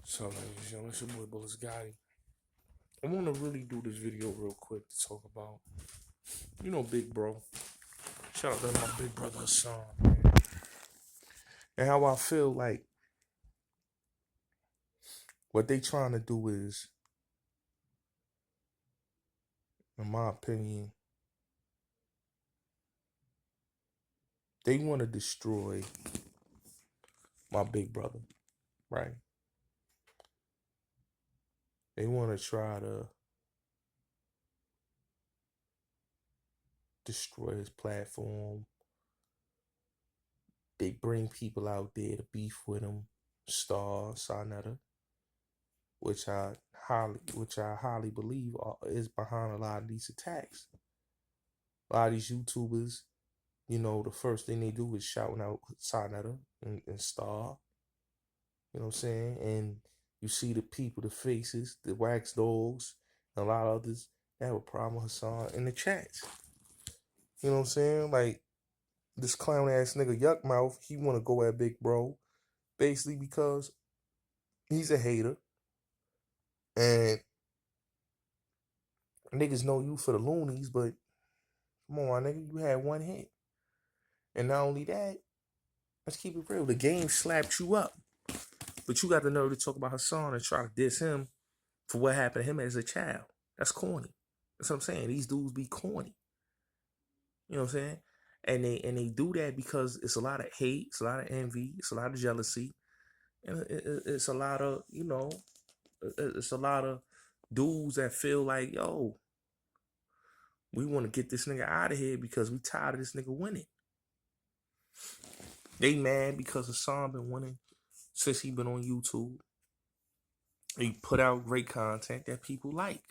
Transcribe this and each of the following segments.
So, ladies and gentlemen, it's your boy Bullets Gotti. I want to really do this video real quick to talk about, Big Bro. Shout out to my big brother Hassan, man. And how I feel like what they trying to do is, in my opinion, they want to destroy my big brother, right? They want to try to destroy his platform. They bring people out there to beef with him, Star, Sonetta, which I highly believe is behind a lot of these attacks. A lot of these YouTubers, the first thing they do is shouting out Sonetta and Star. You know what I'm saying? And you see the people, the faces, the wax dogs, and a lot of others that have a problem with Hassan in the chats. You know what I'm saying? Like this clown ass nigga Yuck Mouth, he wanna go at Big Bro, basically because he's a hater. And niggas know you for the loonies, but come on, my nigga, you had one hit. And not only that, let's keep it real. The game slapped you up. But you got the nerve to talk about Hassan and try to diss him for what happened to him as a child. That's corny. That's what I'm saying. These dudes be corny. You know what I'm saying? And they do that because it's a lot of hate, it's a lot of envy, it's a lot of jealousy, and it's a lot of, it's a lot of dudes that feel like, yo, we want to get this nigga out of here because we tired of this nigga winning. They mad because Hassan been winning since he been on YouTube. He put out great content that people like,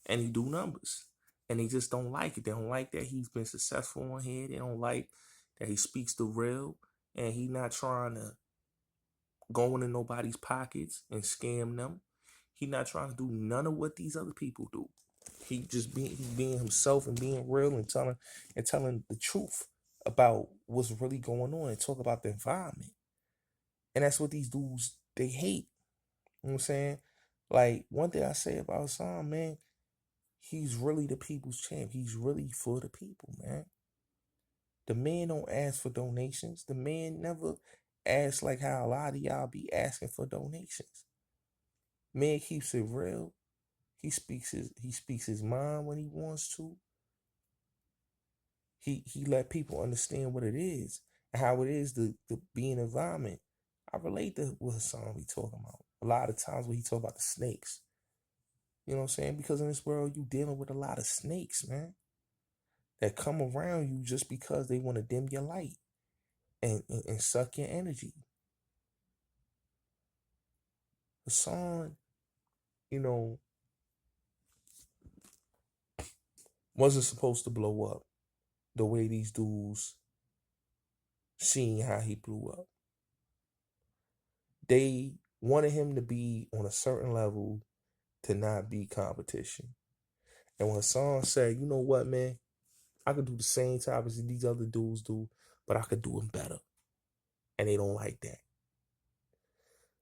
and he do numbers, and they just don't like it. They don't like that he's been successful on here. They don't like that he speaks the real, and he not trying to go into nobody's pockets and scam them. He not trying to do none of what these other people do. He's being himself and being real and telling the truth about what's really going on and talk about the environment. And that's what these dudes they hate. You know what I'm saying? Like one thing I say about Hassan, man, he's really the people's champ. He's really for the people, man. The man don't ask for donations. The man never asks like how a lot of y'all be asking for donations. Man keeps it real. He speaks his mind when he wants to. He let people understand what it is and how it is to be in an environment. I relate to what Hassan be talking about. A lot of times when he talk about the snakes. You know what I'm saying? Because in this world you dealing with a lot of snakes, man. That come around you just because they want to dim your light and suck your energy. Hassan, you know, wasn't supposed to blow up the way these dudes seen how he blew up. They wanted him to be on a certain level to not be competition. And when Hassan said, you know what, man, I could do the same type as these other dudes do, but I could do them better. And they don't like that.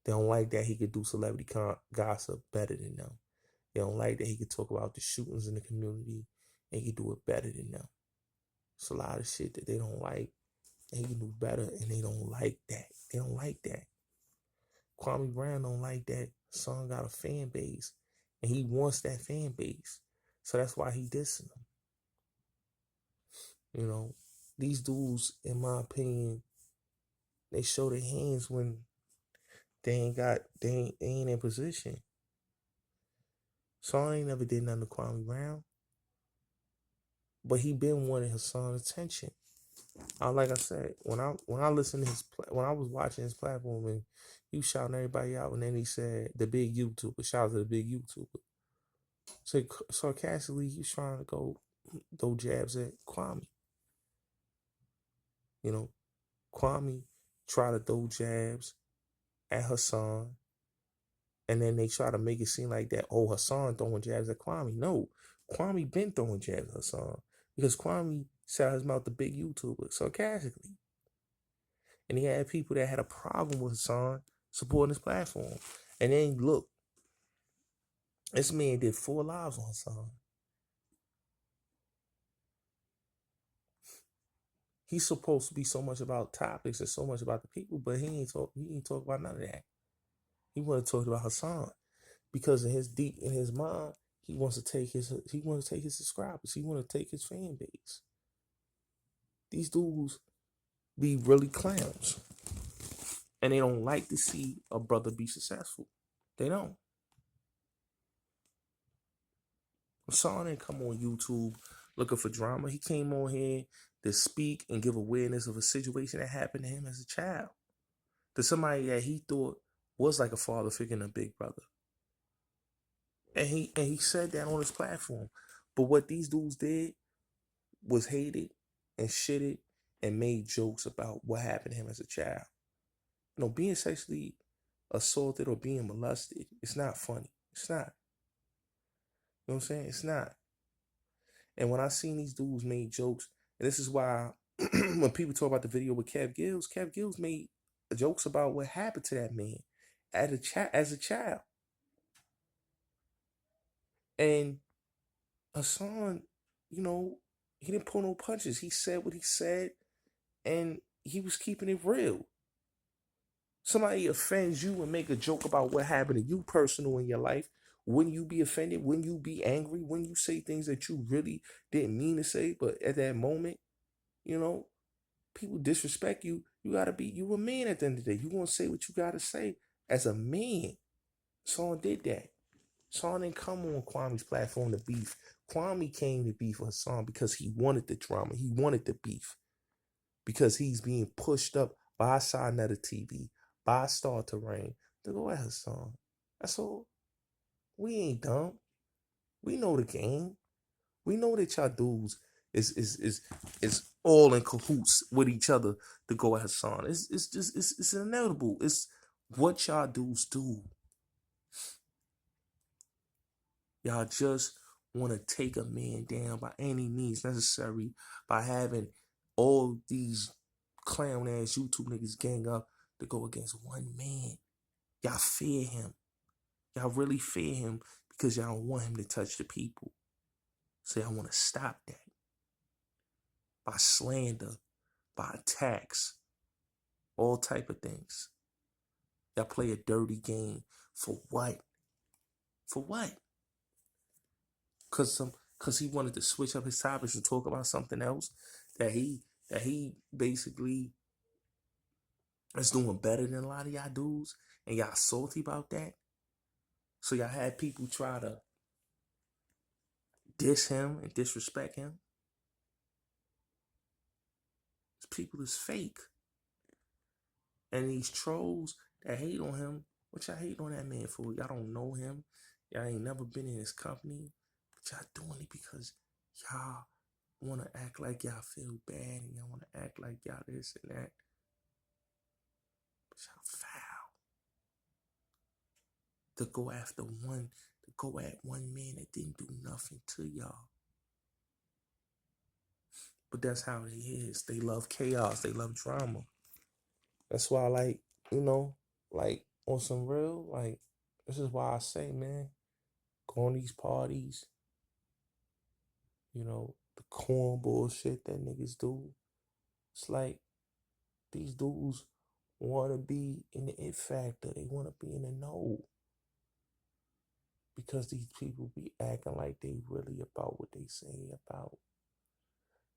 They don't like that he could do celebrity gossip better than them. They don't like that he could talk about the shootings in the community and he could do it better than them. It's a lot of shit that they don't like and he can do better, and they don't like that. They don't like that. Kwame Brown don't like that. Son got a fan base and he wants that fan base. So that's why he dissing them. You know, these dudes, in my opinion, they show their hands when they ain't in position. So I ain't never did nothing to Kwame Brown. But he been wanting Hassan's attention. Like I said, when I listened to when I was watching his platform and he was shouting everybody out, and then he said the big YouTuber, shout out to the big YouTuber. So sarcastically, he's trying to go throw jabs at Kwame. You know, Kwame tried to throw jabs at Hassan, and then they try to make it seem like that, oh, Hassan throwing jabs at Kwame. No, Kwame been throwing jabs at Hassan because Kwame said his mouth the big YouTuber sarcastically. And he had people that had a problem with Hassan supporting his platform. And then look, this man did 4 lives on Hassan. He's supposed to be so much about topics and so much about the people, but he ain't talk about none of that. He want to talk about Hassan because in his mind, he wants to take his subscribers. He want to take his fan base. These dudes be really clowns, and they don't like to see a brother be successful. They don't. Hassan didn't come on YouTube looking for drama. He came on here to speak and give awareness of a situation that happened to him as a child, to somebody that he thought was like a father figure and a big brother. And he said that on his platform. But what these dudes did was hated and shitted and made jokes about what happened to him as a child. You know, being sexually assaulted or being molested, it's not funny. It's not. You know what I'm saying? It's not. And when I seen these dudes made jokes, and this is why when people talk about the video with Kev Gills made jokes about what happened to that man as a child. And Hassan, you know, he didn't pull no punches. He said what he said, and he was keeping it real. Somebody offends you and make a joke about what happened to you personal in your life. Wouldn't you be offended? Wouldn't you be angry? Wouldn't you say things that you really didn't mean to say, but at that moment, you know, people disrespect you. You a man at the end of the day. You gonna say what you gotta say as a man. Son did that. Son didn't come on Kwame's platform to beef. Kwame came to beef with Hassan because he wanted the drama. He wanted the beef. Because he's being pushed up by Sinetta TV, by Star Terrain to go at Hassan. That's all. We ain't dumb. We know the game. We know that y'all dudes is all in cahoots with each other to go at Hassan. It's inevitable. It's what y'all dudes do. Y'all just want to take a man down by any means necessary by having all these clown ass YouTube niggas gang up to go against one man. Y'all fear him. Y'all really fear him because y'all don't want him to touch the people. So y'all want to stop that by slander, by attacks, all type of things. Y'all play a dirty game for what? For what? Cause he wanted to switch up his topics and talk about something else that he basically is doing better than a lot of y'all dudes, and y'all salty about that. So y'all had people try to diss him and disrespect him. People is fake. And these trolls that hate on him, what y'all hate on that man for? Y'all don't know him. Y'all ain't never been in his company. But y'all doing it because y'all want to act like y'all feel bad and y'all want to act like y'all this and that. But y'all foul. To go at one man that didn't do nothing to y'all. But that's how it is. They love chaos. They love drama. That's why, like, you know, like on some real, like, this is why I say, man, go on these parties, you know, the corn bullshit that niggas do. It's like these dudes want to be in the it factor. They want to be in the know. Because these people be acting like they really about what they say about.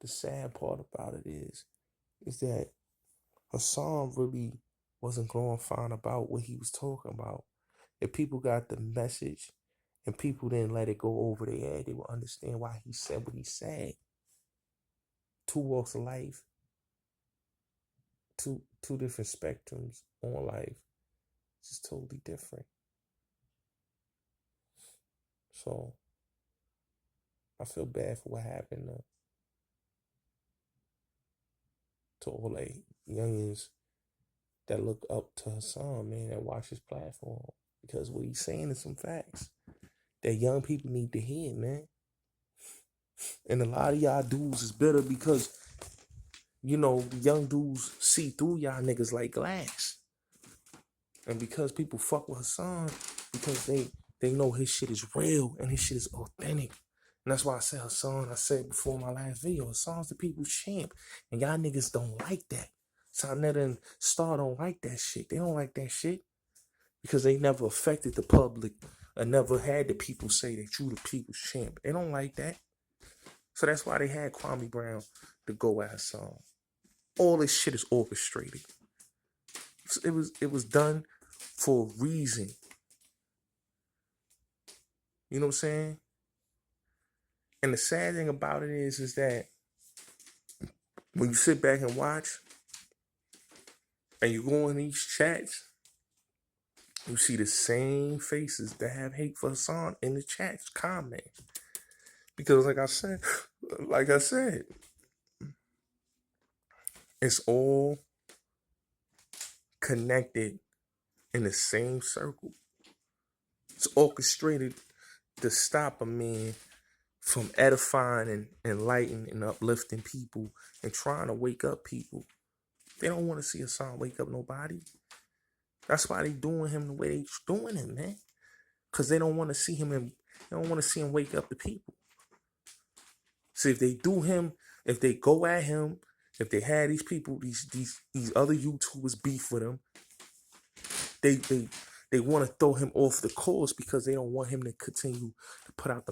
The sad part about it is that Hassan really wasn't glorifying about what he was talking about. If people got the message and people didn't let it go over their head, they would understand why he said what he said. Two walks of life, two different spectrums on life. It's just totally different. So I feel bad for what happened to all the youngins that look up to Hassan, man, that watch his platform. Because what he's saying is some facts that young people need to hear, man. And a lot of y'all dudes is bitter because, you know, the young dudes see through y'all niggas like glass. And because people fuck with Hassan, because they know his shit is real and his shit is authentic. And that's why I said Hassan, I said before my last video, Hassan's the people's champ. And y'all niggas don't like that. Sonetta and Star don't like that shit. They don't like that shit. Because they never affected the public and never had the people say that you the people's champ. They don't like that. So that's why they had Kwame Brown to go at Hassan. All this shit is orchestrated. It was done for a reason. You know what I'm saying? And the sad thing about it is that when you sit back and watch and you go in these chats, you see the same faces that have hate for Hassan in the chats comment. Because like I said, it's all connected in the same circle. It's orchestrated to stop a man from edifying and enlightening and uplifting people and trying to wake up people. They don't want to see Hassan wake up nobody. That's why they doing him the way they doing him, man. Because they don't want to see him wake up the people. See, if they do him, if they go at him, if they had these people, these other YouTubers beef with him, they want to throw him off the course because they don't want him to continue to put out the